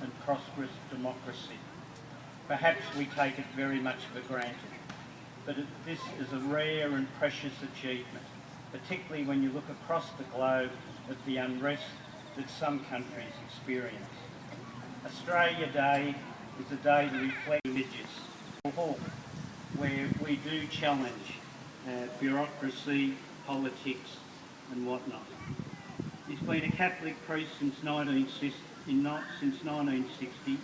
and prosperous democracy. Perhaps we take it very much for granted, but this is a rare and precious achievement, particularly when you look across the globe at the unrest that some countries experience. Australia Day is a day to reflect religious, where we do challenge bureaucracy, politics and whatnot. He's been a Catholic priest since 1960.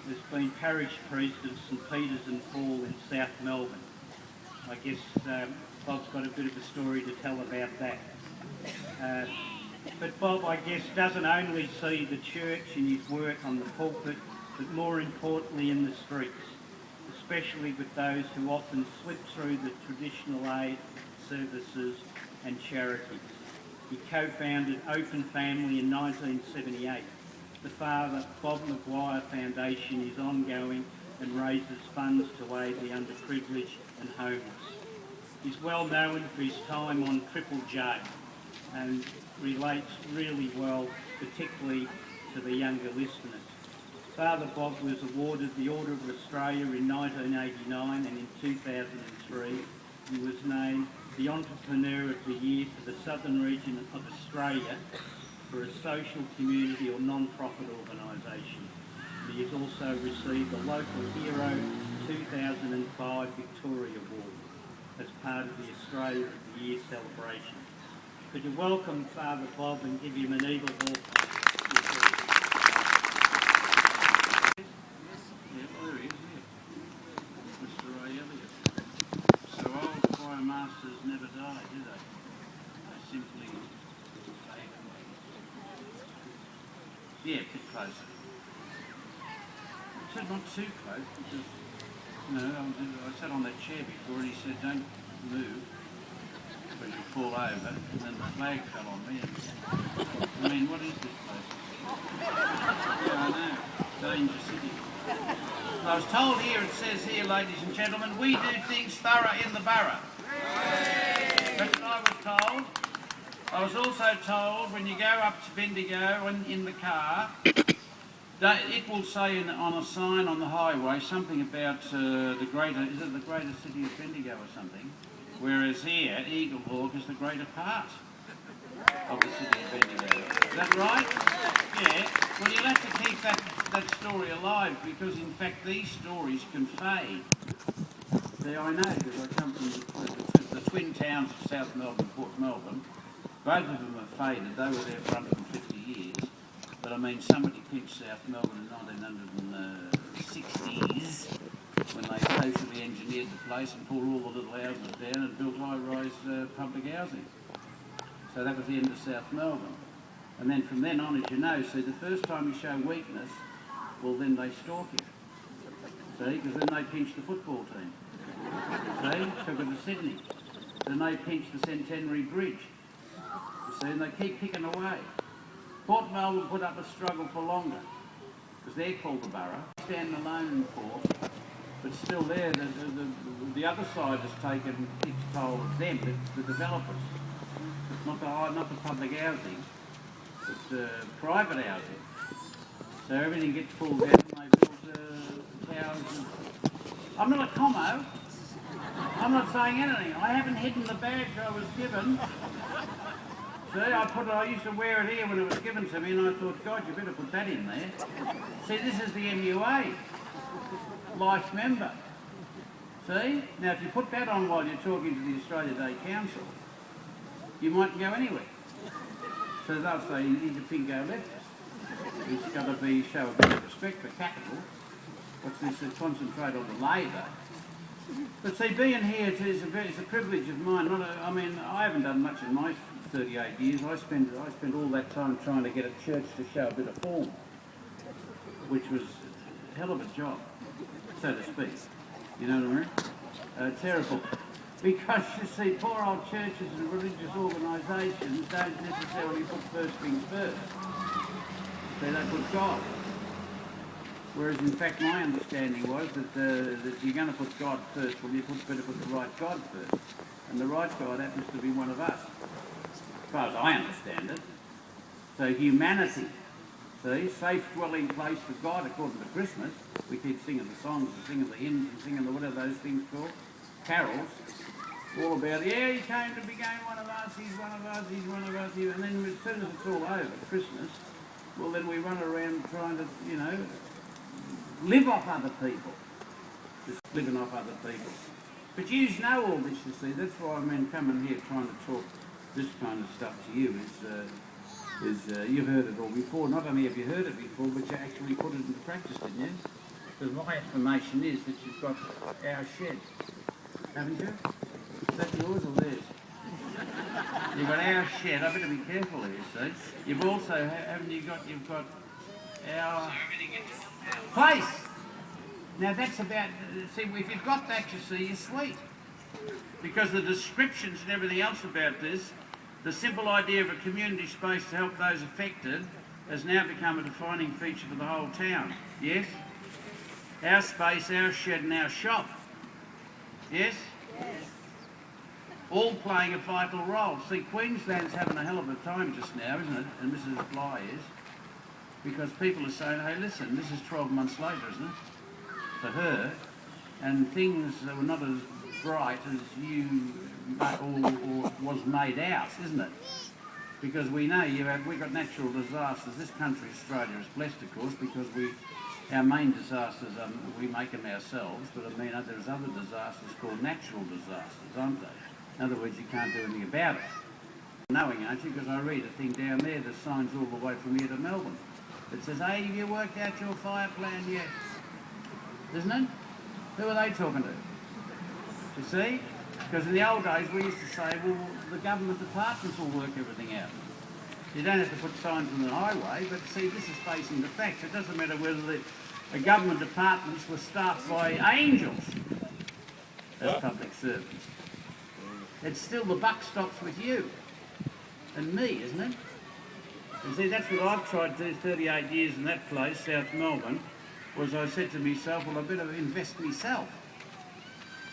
There's been parish priest at St Peter's and Paul in South Melbourne. I guess Bob's got a bit of a story to tell about that. But Bob, I guess, doesn't only see the church in his work on the pulpit, but more importantly in the streets, especially with those who often slip through the traditional aid, services and charities. He co-founded Open Family in 1978. The Father Bob Maguire Foundation is ongoing and raises funds to aid the underprivileged and homeless. He's well known for his time on Triple J and relates really well, particularly to the younger listeners. Father Bob was awarded the Order of Australia in 1989, and in 2003 he was named the Entrepreneur of the Year for the Southern Region of Australia for a social, community or non-profit organisation. He has also received the Local Hero 2005 Victoria Award as part of the Australia of the Year celebration. Could you welcome Father Bob and give him an Eaglehawk? So old choir masters never die, do they? They simply fade away. Yeah, a bit closer. I said not too close because, you know, I sat on that chair before and he said don't move but you'll fall over, and then the flag fell on me. I mean, what is this place? Yeah, I know. Danger City. I was told here, it says here, ladies and gentlemen, we do things thorough in the borough. That's what I was told. I was also told when you go up to Bendigo in the car, that it will say on a sign on the highway something about the greater city of Bendigo or something, whereas here, Eaglehawk is the greater part of the city of Bendigo. Is that right? Yeah. Well, you'll have to keep that story alive because, in fact, these stories can fade. There, I know because I come from the twin towns of South Melbourne and Port Melbourne. Both of them have faded. They were there for 150 years. But I mean, somebody pinched South Melbourne in 1960s when they socially engineered the place and pulled all the little houses down and built high-rise public housing. So that was the end of South Melbourne. And then from then on, as you know, see, the first time you show weakness, well, then they stalk you. See, because then they pinch the football team. See, took it to Sydney. Then they pinch the Centenary Bridge. You see, and they keep picking away. Port Melbourne put up a struggle for longer, because they're called the borough. Stand alone in Port, but still there, the other side has taken its toll of them, the developers. Not the public housing, but private housing. So everything gets pulled out and they build towers. I'm not a commo. I'm not saying anything. I haven't hidden the badge I was given. See, I used to wear it here when it was given to me, and I thought, God, you better put that in there. See, this is the MUA, life member. See? Now, if you put that on while you're talking to the Australia Day Council, you mightn't go anywhere. So they'll say, he's a pingo left. He's got to show a bit of respect for capital. What's this, concentrate on the labour. But see, being here it's a privilege of mine. I mean, I haven't done much in my 38 years. I spent all that time trying to get a church to show a bit of form, which was a hell of a job, so to speak. You know what I mean? Terrible. Because, you see, poor old churches and religious organisations don't necessarily put first things first. They put God. Whereas, in fact, my understanding was that you're going to put God first, well, you better put the right God first. And the right God happens to be one of us, as far as I understand it. So humanity. See, safe dwelling place for God according to Christmas. We keep singing the songs and singing the hymns and singing the whatever those things called, carols, all about, yeah, he came to become one of us, he's one of us, he's one of us, and then as soon as it's all over, Christmas, well then we run around trying to, you know, live off other people. Just living off other people. But you know all this, you see, that's why I'm coming here trying to talk this kind of stuff to you, you've heard it all before. Not only have you heard it before, but you actually put it into practice, didn't you? Because my affirmation is that you've got our shed, haven't you? Is that yours or theirs? You've got our shed. I better be careful here, see. You've also, haven't you got, you've got our place. Now that's about, see, if you've got that, you see, you're sweet. Because the descriptions and everything else about this, the simple idea of a community space to help those affected has now become a defining feature for the whole town. Yes? Our space, our shed and our shop. Yes? Yes. All playing a vital role. See, Queensland's having a hell of a time just now, isn't it? And Mrs. Bly is. Because people are saying, hey, listen, this is 12 months later, isn't it? For her. And things were not as bright as you or was made out, isn't it? Because we know we've got natural disasters. This country, Australia, is blessed, of course, because our main disasters, we make them ourselves, but I mean, there's other disasters called natural disasters, aren't they? In other words, you can't do anything about it. Knowing, aren't you? Because I read a thing down there, there's signs all the way from here to Melbourne. It says, hey, have you worked out your fire plan yet? Isn't it? Who are they talking to? You see? Because in the old days we used to say, well, the government departments will work everything out. You don't have to put signs on the highway, but see, this is facing the facts. It doesn't matter whether the government departments were staffed by angels as public servants. It's still the buck stops with you and me, isn't it? And see, that's what I've tried to do 38 years in that place, South Melbourne, was I said to myself, well, I better invest myself.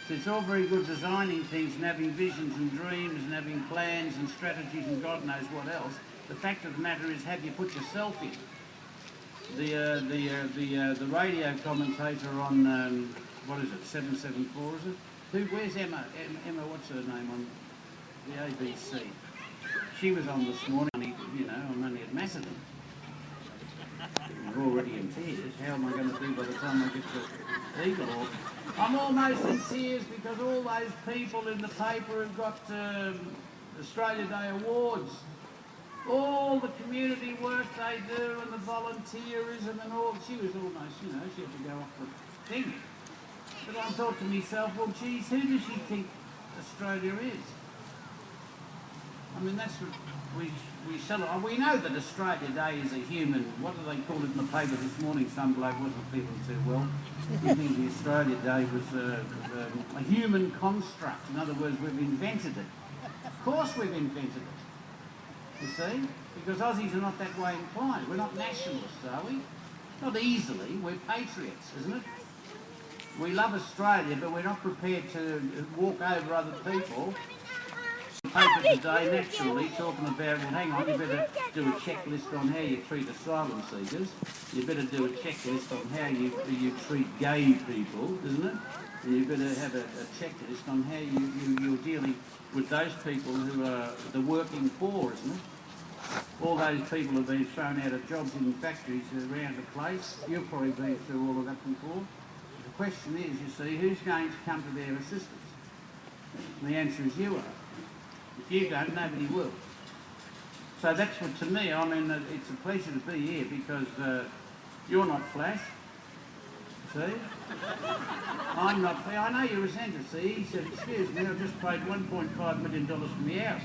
So it's all very good designing things and having visions and dreams and having plans and strategies and God knows what else. The fact of the matter is, have you put yourself in? The radio commentator on, what is it, 774, is it? Where's Emma? Emma, what's her name on the ABC? She was on this morning, you know, I'm only at Macedon. I'm already in tears. How am I going to do by the time I get to Eaglehawk? I'm almost in tears because all those people in the paper have got Australia Day awards. All the community work they do and the volunteerism and all. She was almost, you know, she had to go off the thing. But I thought to myself, well, geez, who does she think Australia is? I mean, that's what we celebrate. We know that Australia Day is a human, what do they call it in the paper this morning? Some bloke wasn't feeling too well. You think the Australia Day was a human construct. In other words, we've invented it. Of course we've invented it. You see? Because Aussies are not that way inclined. We're not nationalists, are we? Not easily. We're patriots, isn't it? We love Australia, but we're not prepared to walk over other people. Paper today, naturally, talking about, well, hang on, you better do a checklist on how you treat asylum seekers. You better do a checklist on how you treat gay people, isn't it? And you better have a checklist on how you're dealing with those people who are the working poor, isn't it? All those people have been thrown out of jobs in factories around the place. You've probably been through all of that before. The question is, you see, who's going to come to their assistance? And the answer is you are. If you don't, nobody will. So that's what, to me, I mean, it's a pleasure to be here because you're not Flash, see? I'm not Flash. I know you're resented, see? He said, excuse me, I've just paid $1.5 million for my house,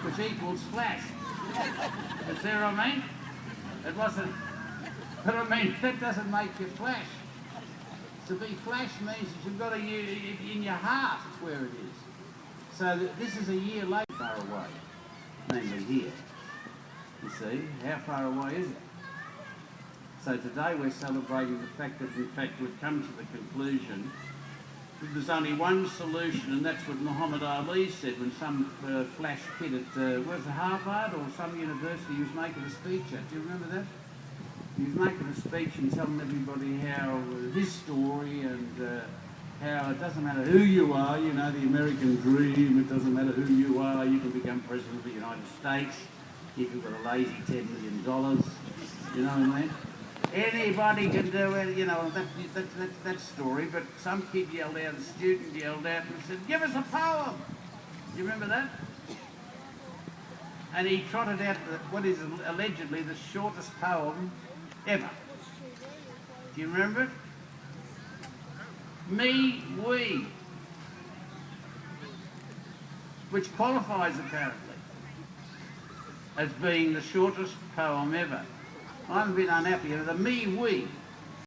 which equals Flash. You see what I mean? It wasn't, but I mean, that doesn't make you Flash. To be Flash means that you've got in your heart, it's where it is. So this is a year later, far away, namely here. You see, how far away is it? So today we're celebrating the fact that, in fact, we've come to the conclusion there's only one solution, and that's what Muhammad Ali said when some flash kid at, was it Harvard or some university, he was making a speech at. Do you remember that? He was making a speech and telling everybody how his story and how it doesn't matter who you are, you know, the American dream, it doesn't matter who you are, you can become President of the United States if you've got a lazy $10 million, you know what I mean? Anybody can do it, you know, that story, but some kid yelled out, a student yelled out and said, give us a poem! Do you remember that? And he trotted out what is allegedly the shortest poem ever. Do you remember it? Me, we. Which qualifies apparently as being the shortest poem ever. I'm a bit unhappy. The me, we